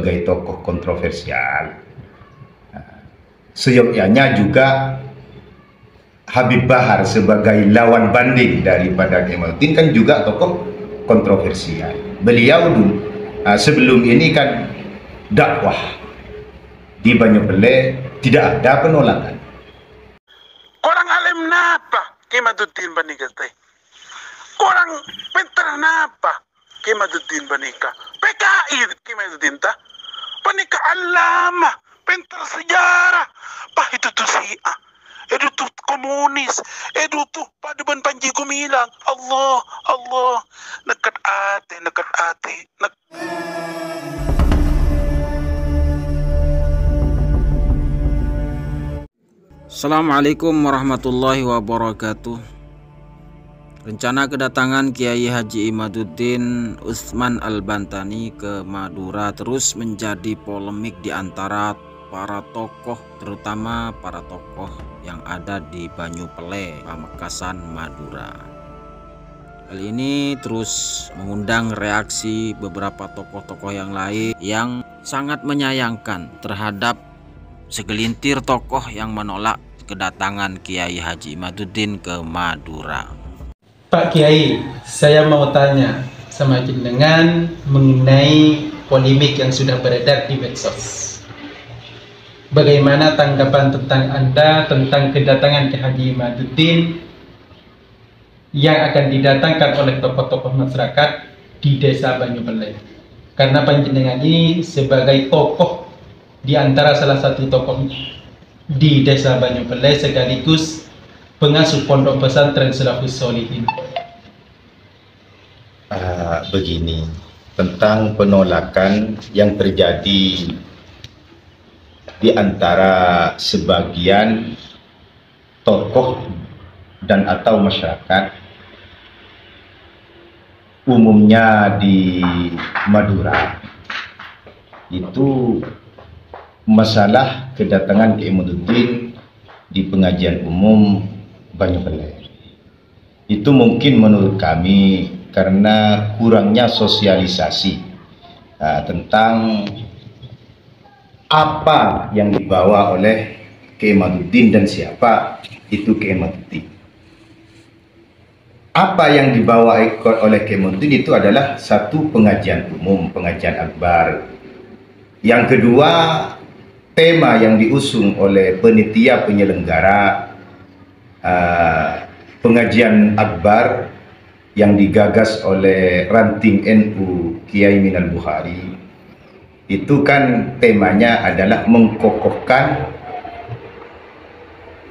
sebagai tokoh kontroversial. Seyogyanya juga Habib Bahar sebagai lawan banding daripada Kemaluddin kan juga tokoh kontroversial. Beliau dulu sebelum ini kan dakwah di Banyupele tidak ada penolakan. Orang alim napa Kemaluddin banikah? Orang pintar napa Kemaluddin banikah? PKI Kemaluddin ta? Banikah alama, pintar sejarah. Pah itu tuh Syiah, itu tuh komunis, itu tuh Paduan Panji Gumilang. Allah, Allah, nekat ate. Assalamualaikum warahmatullahi wabarakatuh. Rencana kedatangan Kiai Haji Imaduddin Utsman Al-Bantani ke Madura terus menjadi polemik di antara para tokoh, terutama para tokoh yang ada di Banyupele, Pamekasan, Madura. Hal ini terus mengundang reaksi beberapa tokoh-tokoh yang lain yang sangat menyayangkan terhadap segelintir tokoh yang menolak kedatangan Kiai Haji Imaduddin ke Madura. Pak Kiai, saya mau tanya sama jenengan mengenai polemik yang sudah beredar di medsos. Bagaimana tanggapan tentang Anda tentang kedatangan Kiai Haji Imaduddin yang akan didatangkan oleh tokoh-tokoh masyarakat di Desa Banyupele? Karena panjenengan ini sebagai tokoh di antara salah satu tokoh di Desa Banyupele sekaligus pengasuh pondok pesantren Salafus Sholihin. Begini, tentang penolakan yang terjadi di antara sebagian tokoh dan atau masyarakat umumnya di Madura, itu masalah kedatangan Kiai Imaduddin di pengajian umum Banyupele. Itu mungkin menurut kami karena kurangnya sosialisasi tentang apa yang dibawa oleh Kiai Imaduddin dan siapa itu Kiai Imaduddin. Apa yang dibawa oleh Kiai Imaduddin itu adalah satu pengajian umum, pengajian akbar. Yang kedua, tema yang diusung oleh penitia penyelenggara pengajian akbar yang digagas oleh ranting NU Kiai Minal Bukhari, itu kan temanya adalah mengkokohkan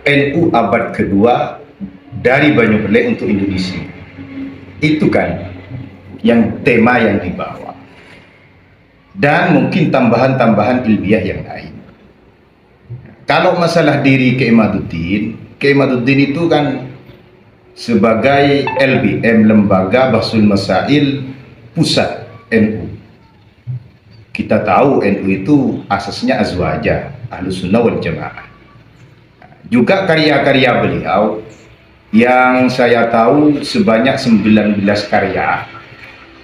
NU abad kedua dari Banyupele untuk Indonesia. Itu kan yang tema yang dibawa, dan mungkin tambahan-tambahan ilmiah yang lain. Kalau masalah diri Kiai Imaduddin itu kan sebagai LBM, Lembaga Bahsul Masail Pusat NU. Kita tahu NU itu asasnya azwaja, Ahlus Sunnah wal Jamaah. Juga karya-karya beliau yang saya tahu sebanyak 19 karya,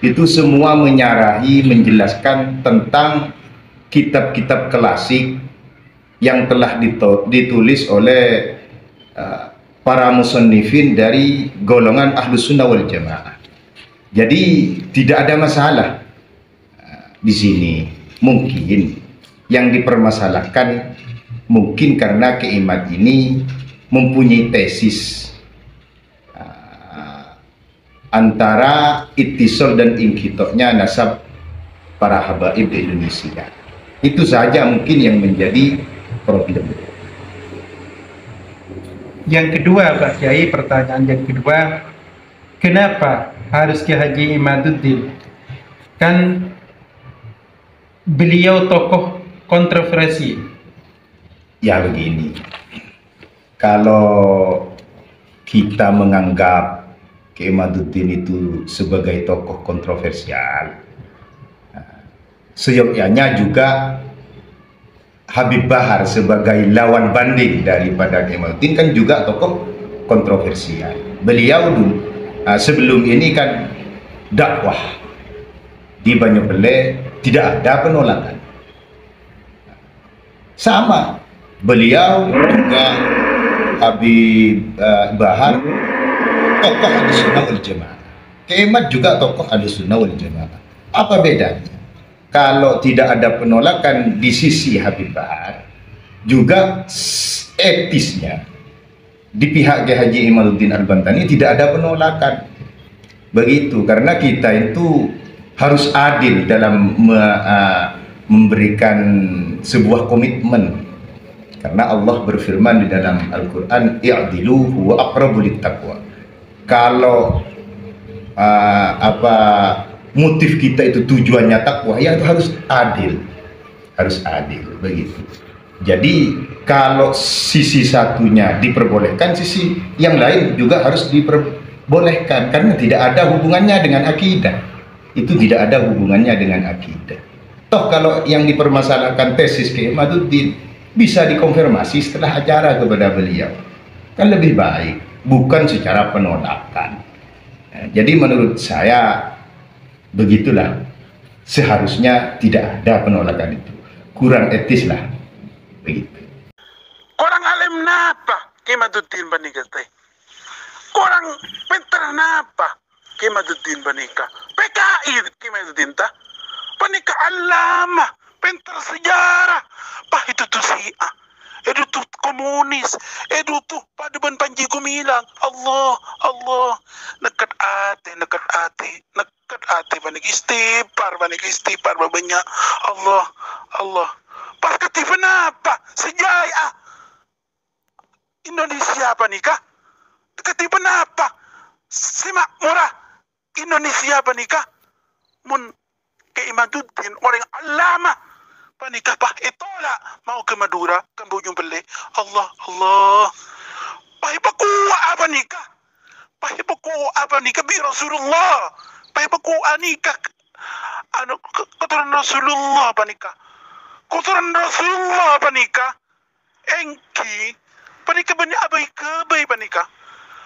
itu semua menyarahi, menjelaskan tentang kitab-kitab klasik yang telah ditulis oleh para musannifin dari golongan Ahlus Sunnah wal Jamaah. Jadi tidak ada masalah di sini. Mungkin yang dipermasalahkan mungkin karena Kiai Imad ini mempunyai tesis antara ittisal dan inqita'nya nasab para habaib di Indonesia. Itu saja mungkin yang menjadi problem. Yang kedua, Pak Kiai, pertanyaan yang kedua, kenapa harus Kiai Haji Imaduddin? Kan beliau tokoh kontroversi. Ya begini, kalau kita menganggap Kiai Imaduddin itu sebagai tokoh kontroversial, seyogyanya juga Habib Bahar sebagai lawan banding daripada Kiai Imaduddin kan juga tokoh kontroversial. Beliau dulu sebelum ini kan dakwah di Banyupele tidak ada penolakan. sama. Beliau juga Habib Bahar tokoh Ahlussunnah wal Jamaah. Kemat juga tokoh Ahlussunnah wal Jamaah. Apa bedanya? Kalau tidak ada penolakan di sisi Habib Bahar, juga etisnya di pihak Kiai Haji Imaduddin Al-Bantani tidak ada penolakan. Begitu, karena kita itu harus adil dalam memberikan sebuah komitmen. Karena Allah berfirman di dalam Al-Quran, i'dilu huwa aqrabu littaqwa. Kalau motif kita itu tujuannya takwa, ya itu harus adil, begitu. Jadi kalau sisi satunya diperbolehkan, sisi yang lain juga harus diperbolehkan, karena tidak ada hubungannya dengan akidah. Itu tidak ada hubungannya dengan akidah. Toh kalau yang dipermasalahkan tesis Kiai Imaduddin bisa dikonfirmasi setelah acara kepada beliau, kan lebih baik, bukan secara penolakan. Nah, jadi menurut saya begitulah, seharusnya tidak ada penolakan itu, kurang etis lah, begitu. Kurang alim napa Kiai Imaduddin banika teh? Kurang pintar napa Kiai Imaduddin banika? PKI Kiai Imaduddin tah banika alama, pintar sejarah. Pah itu tuh Syiah, itu tuh komunis, itu tuh pada ban Panji Gumilang. Allah, nekat ati banik istighfar banyak. Allah. Pas ketiban apa? Sejarah Indonesia apa nikah? Ketiban apa? Simak murah Indonesia apa nikah? Mun Kiai Imaduddin orang alama panikah pah itola mau ke Madura Kambujung Bele. Allah pahipaku apa nikah bi Rasulullah, pahipaku anikah anu kotoran Rasulullah panikah engki panikah bani abai kebai panikah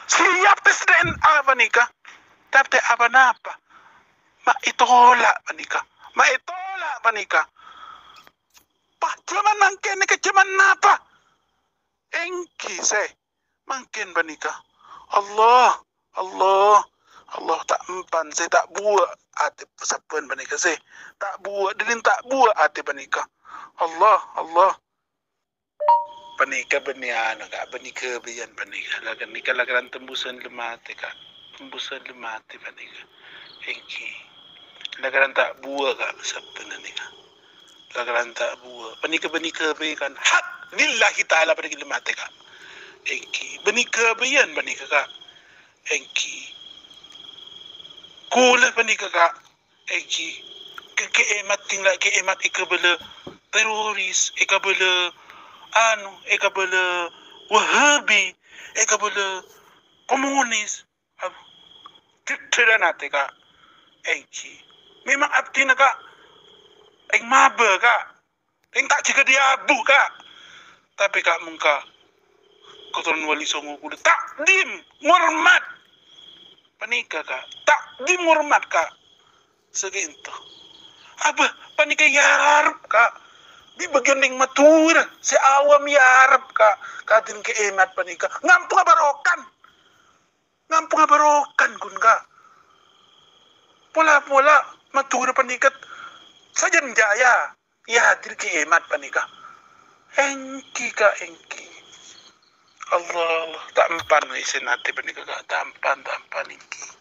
siap tes DNA panikah tapi apa napa ma itola panikah Pak, cuman mangken ke cuman napa? Engki mangken banika. Allah tak empan, saya tak buat ate sapan banika saya. Tak buat ate banika. Allah. Banika benian kak, banika bian banika. Lagaran tembusan lemate kak. Tembusan lemate banika. Engki. Lagaran tak buat kak sapan banika. Lagaran tak buat banika kan hak lillahi ta'ala pada lemate kak. Engki banika bian banika kak. Engki kula banika kak. Engki keemat tinggal keemat ikabala teroris, ikabala wahabi, ikabala komunis. Tidak nate kak. Engki memang abdi na kak. Eng maba kak, eng tak jaga dia abu kak. Tapi kak muka kotoran wali songo kuda takdim ngormat panika kak, takdim ngormat kak. Segintu apa panika yarab kak di bagian yang matura si awam yarab kak katin keemat panika ngampung abarokan kun kak pola matura panikat Sajan jaya, ya hadir keemat panika. Engki kak engki. Allah tak empan isin hati panika kak, tak empan engki.